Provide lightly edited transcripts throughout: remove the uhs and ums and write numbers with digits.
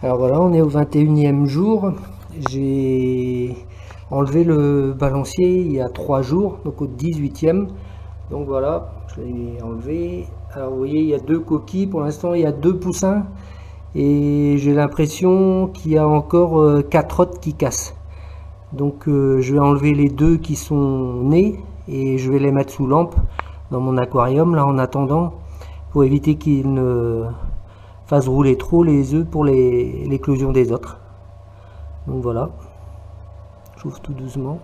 Alors voilà, on est au 21e jour. J'ai enlevé le balancier il y a 3 jours, donc au 18e. Donc voilà, je l'ai enlevé. Alors vous voyez, il y a 2 coquilles. Pour l'instant, il y a 2 poussins. Et j'ai l'impression qu'il y a encore 4 autres qui cassent. Donc je vais enlever les 2 qui sont nés et je vais les mettre sous lampe dans mon aquarium là en attendant, pour éviter qu'ils ne fassent rouler trop les œufs pour l'éclosion des autres. Donc voilà, j'ouvre tout doucement.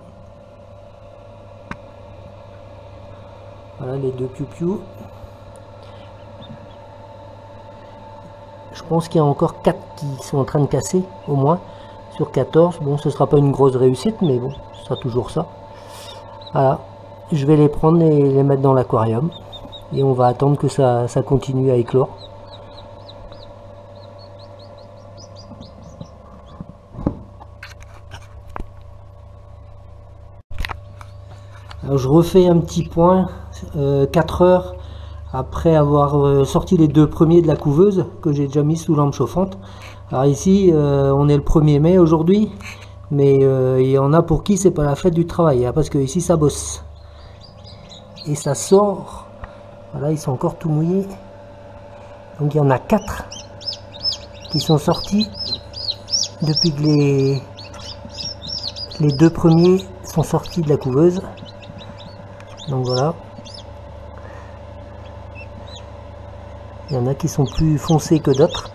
Voilà les 2 piou-piou. Je pense qu'il y a encore 4 qui sont en train de casser au moins sur 14. Bon, ce sera pas une grosse réussite, mais bon, ce sera toujours ça. Voilà, je vais les prendre et les mettre dans l'aquarium et on va attendre que ça continue à éclore. Alors, je refais un petit point 4 heures après avoir sorti les 2 premiers de la couveuse que j'ai déjà mis sous lampe chauffante. Alors ici on est le 1er mai aujourd'hui, mais il y en a pour qui c'est pas la fête du travail, hein, parce que ici ça bosse et ça sort. Voilà, ils sont encore tout mouillés. Donc il y en a 4 qui sont sortis depuis que les 2 premiers sont sortis de la couveuse. Donc voilà, il y en a qui sont plus foncés que d'autres.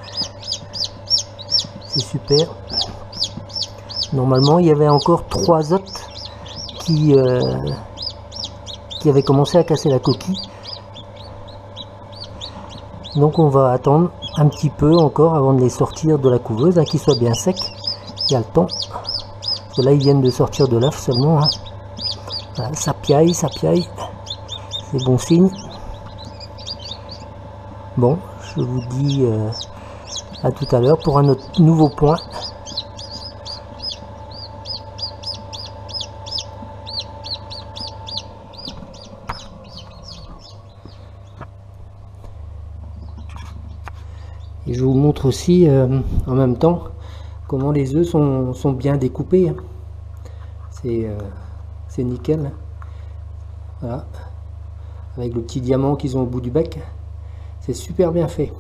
C'est super. Normalement il y avait encore 3 autres qui avaient commencé à casser la coquille. Donc on va attendre un petit peu encore avant de les sortir de la couveuse, hein, qu'ils soient bien secs. Il y a le temps. Parce que là ils viennent de sortir de l'œuf seulement. Hein. Voilà, ça piaille, c'est bon signe. Bon, je vous dis à tout à l'heure pour un autre nouveau point. Et je vous montre aussi en même temps comment les œufs sont bien découpés. Hein. C'est nickel. Voilà. Avec le petit diamant qu'ils ont au bout du bec. C'est super bien fait.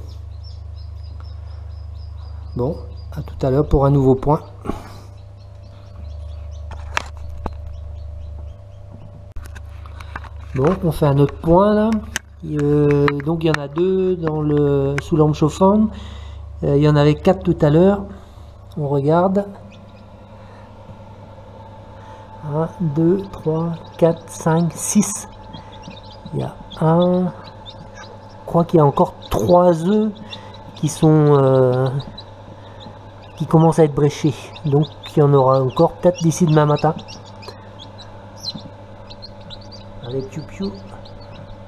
Bon, à tout à l'heure pour un nouveau point. Bon, on fait un autre point là. Donc il y en a 2 dans le sous lampe chauffante. Il y en avait 4 tout à l'heure. On regarde. 1, 2, 3, 4, 5, 6. Il y a un. Je crois qu'il y a encore 3 œufs qui sont qui commencent à être bréchés. Donc il y en aura encore peut-être d'ici demain matin. Allez, piou-piou.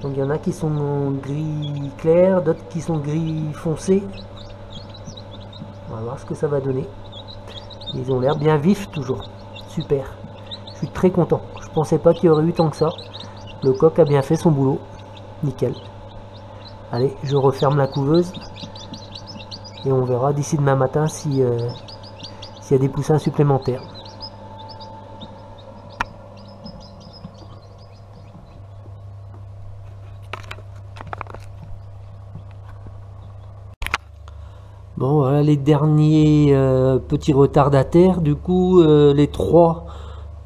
Donc il y en a qui sont gris clair, d'autres qui sont gris foncé. On va voir ce que ça va donner. Ils ont l'air bien vifs toujours. Super. Je suis très content. Je pensais pas qu'il y aurait eu tant que ça. Le coq a bien fait son boulot. Nickel. Allez, je referme la couveuse. Et on verra d'ici demain matin s'il y a des poussins supplémentaires. Bon, voilà les derniers petits retardataires. Du coup, les 3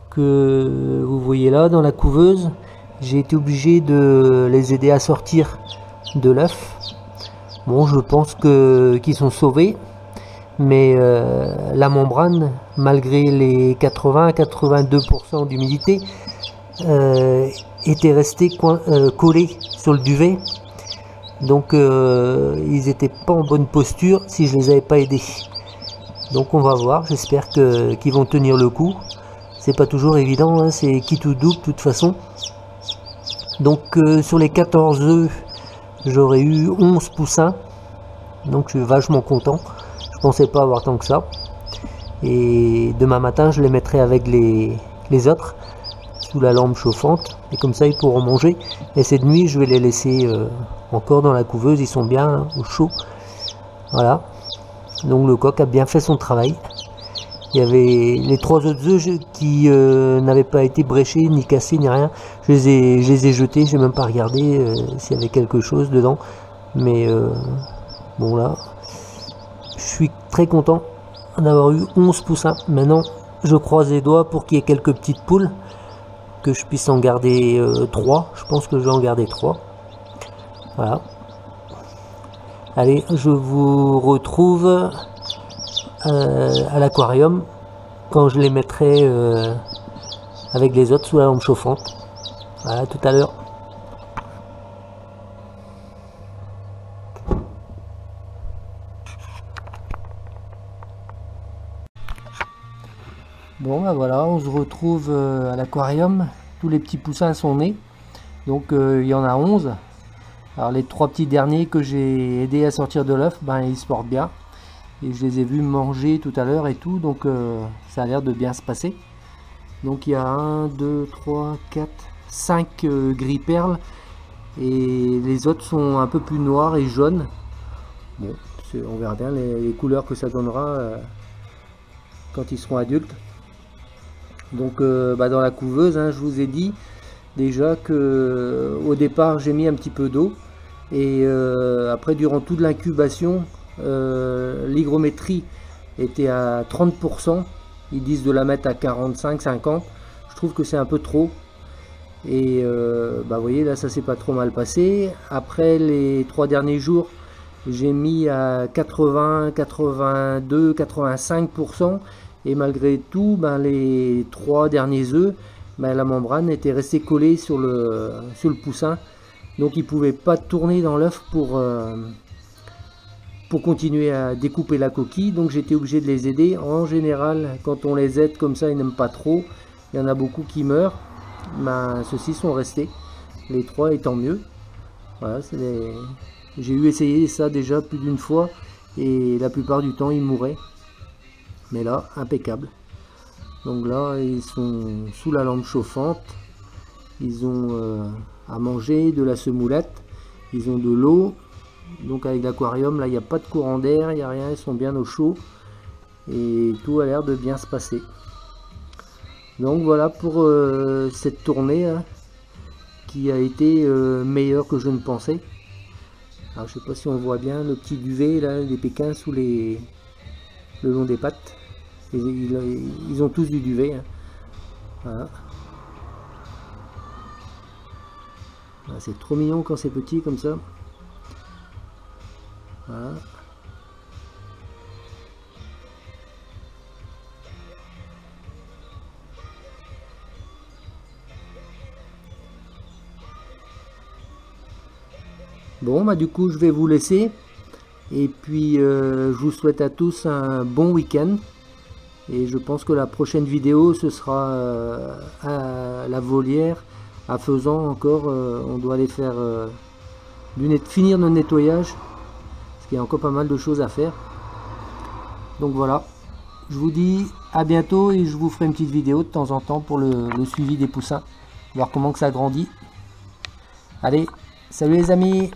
que vous voyez là dans la couveuse, j'ai été obligé de les aider à sortir de l'œuf. Bon, je pense qu'ils sont sauvés, mais la membrane, malgré les 80-82% d'humidité, était restée collée sur le duvet. Donc ils n'étaient pas en bonne posture si je les avais pas aidés. Donc on va voir, j'espère qu'ils vont tenir le coup. C'est pas toujours évident, hein, c'est qui tout double de toute façon. Donc sur les 14 œufs, j'aurais eu 11 poussins. Donc je suis vachement content. Je pensais pas avoir tant que ça. Et demain matin, je les mettrai avec les autres sous la lampe chauffante. Et comme ça, ils pourront manger. Et cette nuit, je vais les laisser encore dans la couveuse. Ils sont bien au chaud. Voilà. Donc le coq a bien fait son travail. Il y avait les 3 autres œufs qui n'avaient pas été bréchés, ni cassés, ni rien. Je les ai jetés, j'ai même pas regardé s'il y avait quelque chose dedans. Mais bon là, je suis très content d'avoir eu 11 poussins. Maintenant, je croise les doigts pour qu'il y ait quelques petites poules, que je puisse en garder 3. Je pense que je vais en garder 3. Voilà. Allez, je vous retrouve à l'aquarium quand je les mettrai avec les autres sous la lampe chauffante. Voilà, tout à l'heure. Bon ben voilà, on se retrouve à l'aquarium. Tous les petits poussins sont nés. Donc il y en a 11. Alors les 3 petits derniers que j'ai aidé à sortir de l'œuf, ben ils se portent bien. Et je les ai vus manger tout à l'heure et tout, donc ça a l'air de bien se passer. Donc il y a 1, 2, 3, 4, 5 gris perles. Et les autres sont un peu plus noirs et jaunes. Bon, on verra bien les couleurs que ça donnera quand ils seront adultes. Donc dans la couveuse, hein, je vous ai dit déjà que au départ j'ai mis un petit peu d'eau. Et après, durant toute l'incubation, l'hygrométrie était à 30%. Ils disent de la mettre à 45-50. Je trouve que c'est un peu trop. Et vous voyez, là, ça s'est pas trop mal passé. Après les 3 derniers jours, j'ai mis à 80, 82, 85%. Et malgré tout, les 3 derniers œufs, la membrane était restée collée sur le poussin. Donc ils ne pouvaient pas tourner dans l'œuf pour continuer à découper la coquille. Donc j'étais obligé de les aider. En général, quand on les aide comme ça, ils n'aiment pas trop. Il y en a beaucoup qui meurent. Ceux-ci sont restés. Les 3 étant mieux. Voilà, j'ai eu essayé ça déjà plus d'une fois. Et la plupart du temps, ils mouraient. Mais là, impeccable. Donc là, ils sont sous la lampe chauffante. Ils ont à manger, de la semoulette, ils ont de l'eau. Donc avec l'aquarium, là, il n'y a pas de courant d'air, il n'y a rien, ils sont bien au chaud. Et tout a l'air de bien se passer. Donc voilà pour cette tournée hein, qui a été meilleure que je ne pensais. Alors je sais pas si on voit bien le petit duvet, là, les pékins sous le long des pattes. Ils ont tous du duvet. Hein. Voilà. C'est trop mignon quand c'est petit comme ça. Voilà. Bon, du coup, je vais vous laisser. Et puis, je vous souhaite à tous un bon week-end. Et je pense que la prochaine vidéo, ce sera à la volière. À Faisan encore, on doit aller faire finir notre nettoyage. Parce qu'il y a encore pas mal de choses à faire. Donc voilà. Je vous dis à bientôt et je vous ferai une petite vidéo de temps en temps pour le suivi des poussins. Voir comment que ça grandit. Allez, salut les amis!